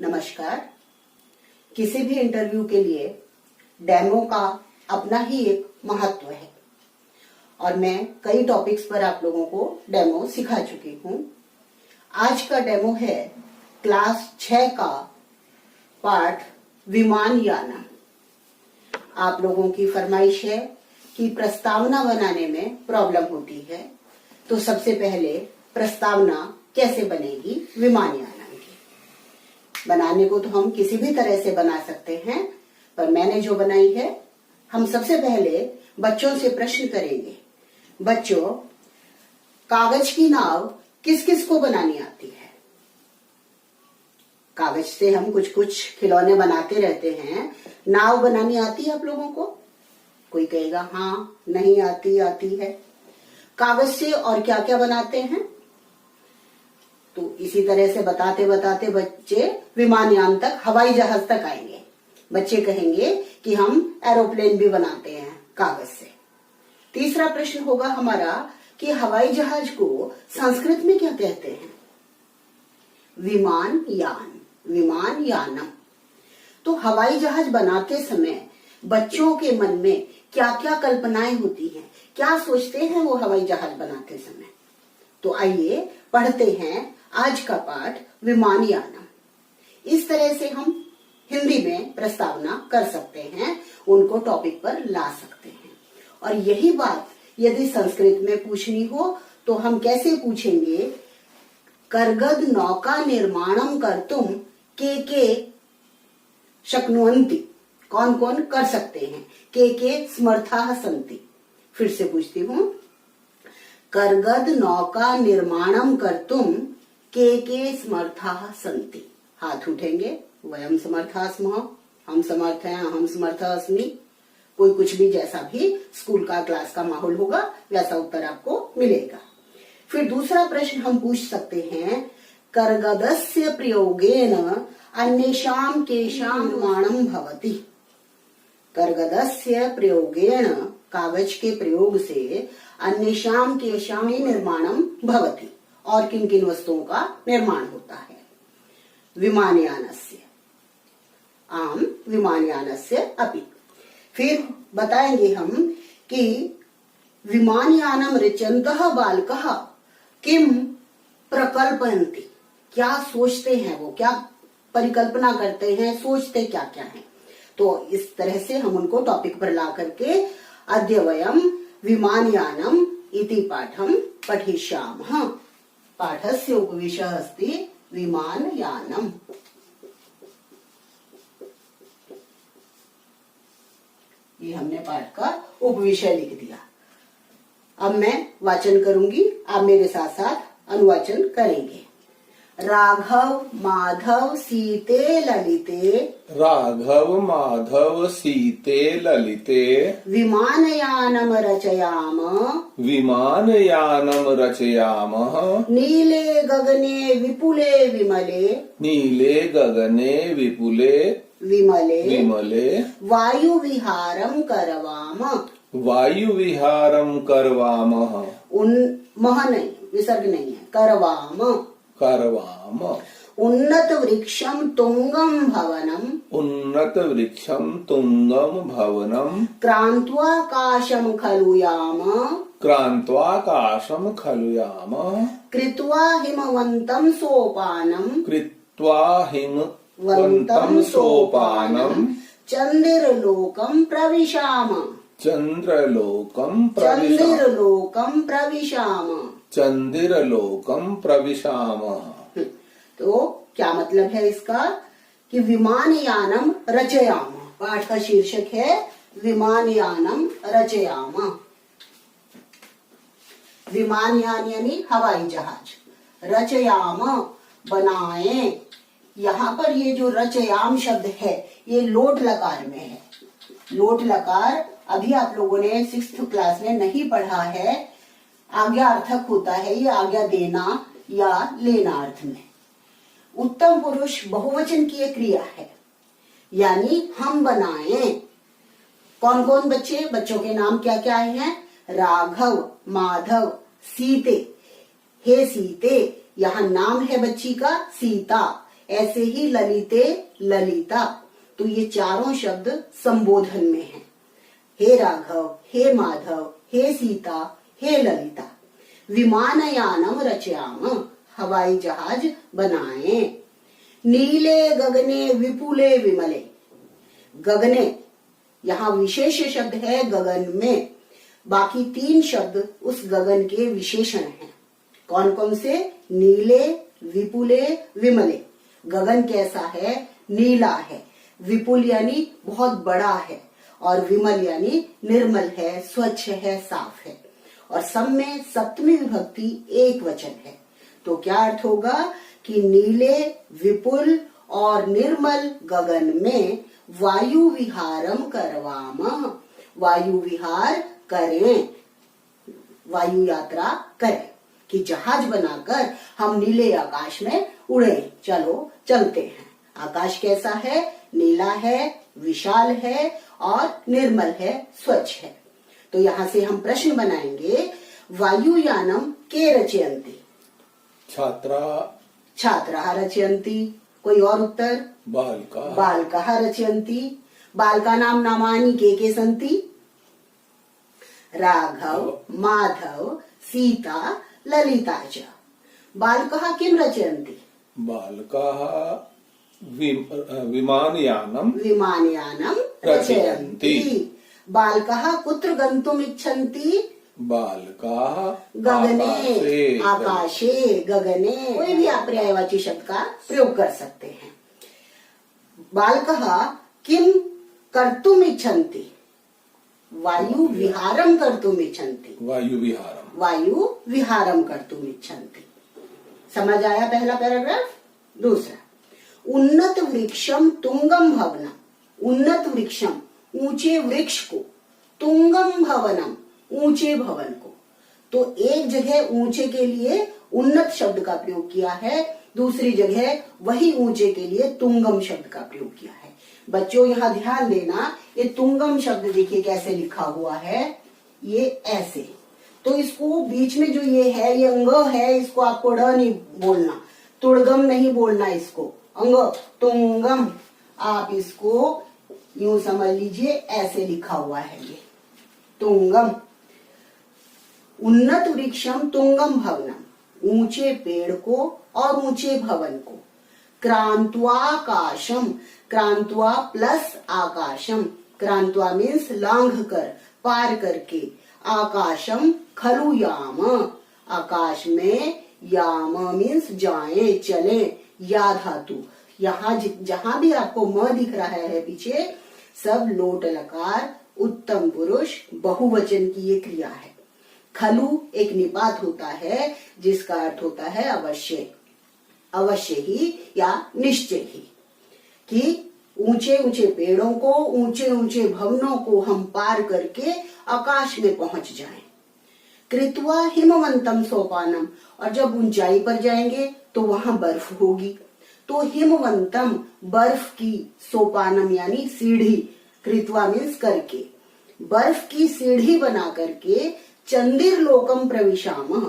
नमस्कार। किसी भी इंटरव्यू के लिए डेमो का अपना ही एक महत्व है और मैं कई टॉपिक्स पर आप लोगों को डेमो सिखा चुकी हूँ। आज का डेमो है क्लास 6 का पाठ विमानयान। आप लोगों की फरमाइश है कि प्रस्तावना बनाने में प्रॉब्लम होती है, तो सबसे पहले प्रस्तावना कैसे बनेगी विमानयान की। बनाने को तो हम किसी भी तरह से बना सकते हैं, पर मैंने जो बनाई है, हम सबसे पहले बच्चों से प्रश्न करेंगे। बच्चों, कागज की नाव किस किस को बनानी आती है? कागज से हम कुछ कुछ खिलौने बनाते रहते हैं। नाव बनानी आती है आप लोगों को? कोई कहेगा हाँ, नहीं आती, आती है। कागज से और क्या क्या बनाते हैं? तो इसी तरह से बताते बताते बच्चे विमानयान तक, हवाई जहाज तक आएंगे। बच्चे कहेंगे कि हम एरोप्लेन भी बनाते हैं कागज से। तीसरा प्रश्न होगा हमारा कि हवाई जहाज को संस्कृत में क्या कहते हैं? विमानयान, विमानयानम। तो हवाई जहाज बनाते समय बच्चों के मन में क्या क्या कल्पनाएं होती हैं, क्या सोचते हैं वो हवाई जहाज बनाते समय? तो आइए पढ़ते हैं आज का पाठ विमानयानम। इस तरह से हम हिंदी में प्रस्तावना कर सकते हैं, उनको टॉपिक पर ला सकते हैं। और यही बात यदि संस्कृत में पूछनी हो तो हम कैसे पूछेंगे? कर्गद नौका निर्माणम कर्तुम के शक्नुवन्ति। कौन कौन कर सकते हैं? के समर्थाः सन्ति। फिर से पूछती हूँ, कर्गद नौका निर्माणम कर्तुम के समर्थाः सन्ति। हाथ उठेंगे, वयम समर्थाः स्मः, हम समर्थ हैं, अहम समर्थः अस्मि। कोई कुछ भी, जैसा भी स्कूल का क्लास का माहौल होगा वैसा उत्तर आपको मिलेगा। फिर दूसरा प्रश्न हम पूछ सकते हैं, कर्गदस्य प्रयोगेन अन्येषां केषां निर्माणं भवति। कर्गदस्य प्रयोगेन, कागज के प्रयोग से, अन्येषां केषां निर्माणं भवति, और किन किन वस्तुओं का निर्माण होता है? विमानयानस्य, आम विमानयानस्य अपि। फिर बताएंगे हम कि विमानयानम रचयन्तः बालकः किम प्रकल्पयन्ति। क्या सोचते हैं वो, क्या परिकल्पना करते हैं, सोचते क्या क्या है? तो इस तरह से हम उनको टॉपिक पर ला करके अद्य वयम विमानयानम इति पाठम पठिष्यामः। पाठस्य उपविषयः अस्ति विमानयानम। ये हमने पाठ का उपविषय लिख दिया। अब मैं वाचन करूंगी, आप मेरे साथ साथ अनुवाचन करेंगे। राघव माधव सीते ललिते, राघव माधव सीते ललिते, विमानयानम रचयाम, विमानयानम रचयामः, नीले गगने विपुले विमले, नीले गगने विपुले विमले विमले, वायु विहारम करवाम। वायु विहारम करवामः, उन मह नहीं, विसर्ग नहीं है, करवाम। करवाम। उन्नत वृक्षम तुंगम भवनम, उन्नत वृक्षम तुंगम भवनम, क्रांत्वाकाशम खलुयाम, क्रांत्वाकाशम खलुयाम, कृत्वा हिमवंतम सोपानम, कृत्वा हिमवन्तं सोपानम, चंद्रलोकम प्रविशाम, चंद्रलोकम प्रविशाम, चंद्रलोकम प्रविशाम। चंद्रलोकम प्रविशाम। तो क्या मतलब है इसका? कि विमानयानम रचयाम। पाठ का शीर्षक है विमानयानम रचयाम। विमानयान यानी हवाई जहाज, रचयाम बनाए। यहाँ पर ये जो रचयाम शब्द है, ये लोट लकार में है। लोट लकार अभी आप लोगों ने 6th क्लास में नहीं पढ़ा है। आज्ञा अर्थक होता है, ये आज्ञा देना या लेना अर्थ में। उत्तम पुरुष बहुवचन की एक क्रिया है, यानी हम बनाएं। कौन कौन बच्चे, बच्चों के नाम क्या क्या आए हैं? राघव, माधव, सीते। हे सीते, यहाँ नाम है बच्ची का सीता। ऐसे ही ललिते ललिता, तो ये चारों शब्द संबोधन में हैं। हे राघव, हे माधव, हे सीता, हे ललिता। विमानयानम रचयाम, हवाई जहाज बनाए। नीले गगने विपुले विमले, गगने यहाँ विशेष शब्द है गगन में, बाकी 3 शब्द उस गगन के विशेषण हैं। कौन कौन से? नीले, विपुले, विमले। गगन कैसा है? नीला है। विपुल यानी बहुत बड़ा है, और विमल यानी निर्मल है, स्वच्छ है, साफ है। और सब में सप्तमी विभक्ति एक वचन है। तो क्या अर्थ होगा कि नीले, विपुल और निर्मल गगन में वायु विहारम करवाम, वायु विहार करें, वायु यात्रा करें, कि जहाज बनाकर हम नीले आकाश में उड़े। चलो चलते हैं। आकाश कैसा है? नीला है, विशाल है और निर्मल है, स्वच्छ है। तो यहाँ से हम प्रश्न बनाएंगे, वायुयानम के रचयन्ति? छात्रा रचयन्ति। कोई और उत्तर? बालकाः रचयन्ति। बालकानां नामानि के सन्ति? राघव, माधव, सीता, ललिता च। बालकाः किं रचयन्ति? बालकाः विमानयानम रचयन्ति। बालकाः कुत्र गन्तुम् इच्छन्ति? बालकाः गगने, आकाशे, गगने। कोई भी आप पर्यायवाची शब्द का प्रयोग कर सकते हैं। बालकाः किम कर्तुम् इच्छन्ति? वायु विहारम कर्तुम् इच्छन्ति। वायु विहारम कर्तुम् इच्छन्ति। समझ आया पहला पैराग्राफ? दूसरा, उन्नत वृक्षम तुंगम भवनम। उन्नत वृक्षम, ऊंचे वृक्ष को, तुंगम भवनम, ऊंचे भवन को। तो एक जगह ऊंचे के लिए उन्नत शब्द का प्रयोग किया है, दूसरी जगह वही ऊंचे के लिए तुंगम शब्द का प्रयोग किया है। बच्चों यहाँ ध्यान देना, ये तुंगम शब्द देखिए कैसे लिखा हुआ है, ये ऐसे। तो इसको बीच में जो ये है, ये अंग है, इसको आपको ड नहीं बोलना, तुड़गम नहीं बोलना, इसको अंग तुंगम। आप इसको यूं समझ लीजिए, ऐसे लिखा हुआ है ये तुंगम। उन्नत वृक्षम तुंगम भवनम, ऊंचे पेड़ को और ऊंचे भवन को। क्रांत्वाकाशम, क्रांत्वा प्लस आकाशम, क्रांत्वा मीन्स लांघ कर, पार करके। आकाशम खलु याम, आकाश में, याम मीन्स जाएं, चलें, या धातु। यहाँ जहां भी आपको म दिख रहा है पीछे, सब लोट लकार, उत्तम पुरुष, बहुवचन की ये क्रिया है। खलु एक निपात होता है जिसका अर्थ होता है अवश्य, अवश्य ही या निश्चय ही, कि ऊंचे ऊंचे पेड़ों को, ऊंचे ऊंचे भवनों को हम पार करके आकाश में पहुंच जाएं। कृत्वा हिमवंतम सोपानम, और जब ऊंचाई पर जाएंगे तो वहां बर्फ होगी। तो हिमवंतम बर्फ की, सोपानम यानी सीढ़ी, कृत्वा मीन्स करके, बर्फ की सीढ़ी बना करके चंदिर लोकम प्रविशामः,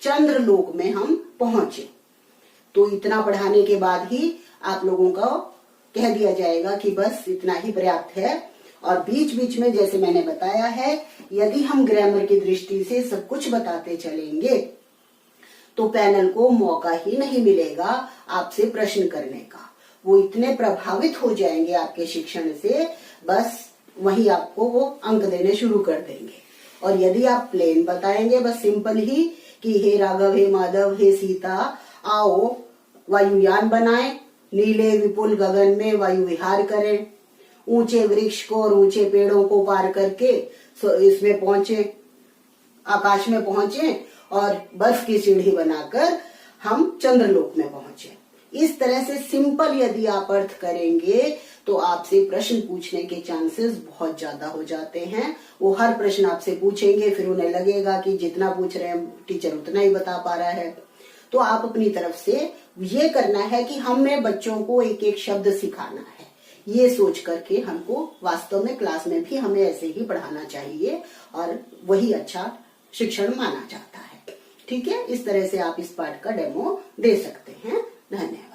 चंद्र लोक में हम पहुंचे। तो इतना पढ़ाने के बाद ही आप लोगों को कह दिया जाएगा कि बस इतना ही पर्याप्त है। और बीच बीच में जैसे मैंने बताया है, यदि हम ग्रामर की दृष्टि से सब कुछ बताते चलेंगे तो पैनल को मौका ही नहीं मिलेगा आपसे प्रश्न करने का। वो इतने प्रभावित हो जाएंगे आपके शिक्षण से, बस वही आपको वो अंक देने शुरू कर देंगे। और यदि आप प्लेन बताएंगे, बस सिंपल ही, कि हे राघव, हे माधव, हे सीता, आओ वायुयान बनाएं, नीले विपुल गगन में वायु विहार करें, ऊंचे वृक्ष को और ऊंचे पेड़ों को पार करके इसमें पहुंचे, आकाश में पहुंचे, और बर्फ की सीढ़ी बनाकर हम चंद्रलोक में पहुंचे। इस तरह से सिंपल यदि आप अर्थ करेंगे तो आपसे प्रश्न पूछने के चांसेस बहुत ज्यादा हो जाते हैं। वो हर प्रश्न आपसे पूछेंगे, फिर उन्हें लगेगा कि जितना पूछ रहे हैं टीचर उतना ही बता पा रहा है। तो आप अपनी तरफ से ये करना है कि हमें बच्चों को एक एक शब्द सिखाना है, ये सोच करके हमको वास्तव में क्लास में भी हमें ऐसे ही पढ़ाना चाहिए, और वही अच्छा शिक्षण माना जाता है। ठीक है, इस तरह से आप इस पाठ का डेमो दे सकते हैं। धन्यवाद।